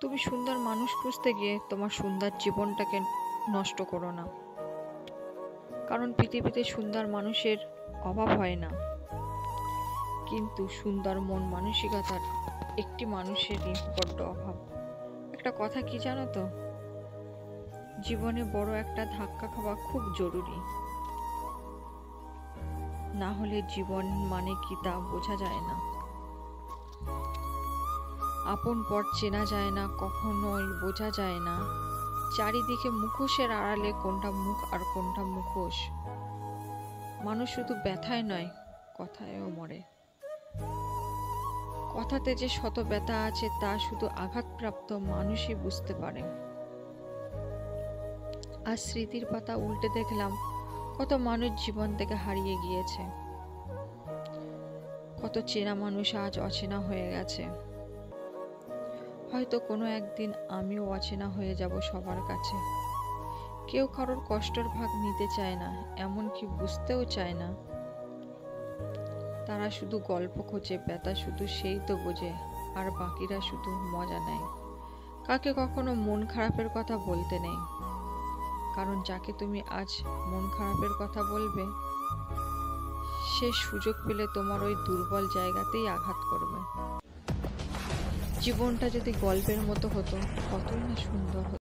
তুমি সুন্দর মানুষ খুঁজতে গিয়ে তোমার সুন্দর জীবনটাকে নষ্ট করো না। কারণ পৃথিবীতে সুন্দর মানুষের অভাব হয় না, কিন্তু সুন্দর মন মানসিকতার একটি মানুষেরই বড্ড অভাব। একটা কথা কি জানো তো, জীবনে বড় একটা ধাক্কা খাওয়া খুব জরুরি, না হলে জীবন মানে কি তা বোঝা যায় না। আপন পর চেনা যায় না, কখনোই বোঝা যায় না। চারিদিকে মুখোশের আড়ালে কোনটা মুখ আর কোনটা মুখোশ। মানুষ শুধু ব্যথায় নয়, কথায়ও মরে। কথাতে যে শত ব্যথা আছে তা শুধু আঘাতপ্রাপ্ত মানুষই বুঝতে পারে। আজ স্মৃতির পাতা উল্টে দেখলাম কত মানুষ জীবন থেকে হারিয়ে গিয়েছে, কত চেনা মানুষ আজ অচেনা হয়ে গেছে। হয়তো কোনো একদিন আমিও অচেনা হয়ে যাব সবার কাছে। কেউ কারোর কষ্টের ভাগ নিতে চায় না, এমনকি বুঝতেও চায় না। তারা শুধু গল্প খোঁজে, ব্যথা শুধু সেই তো বোঝে, আর বাকিরা শুধু মজা নেয়। কাকে কখনো মন খারাপের কথা বলতে নেই, কারণ যাকে তুমি আজ মন খারাপের কথা বলবে, সে সুযোগ পেলে তোমার ওই দুর্বল জায়গাতেই আঘাত করবে। জীবনটা যদি গল্পের মতো হতো, কতই না সুন্দর হতো।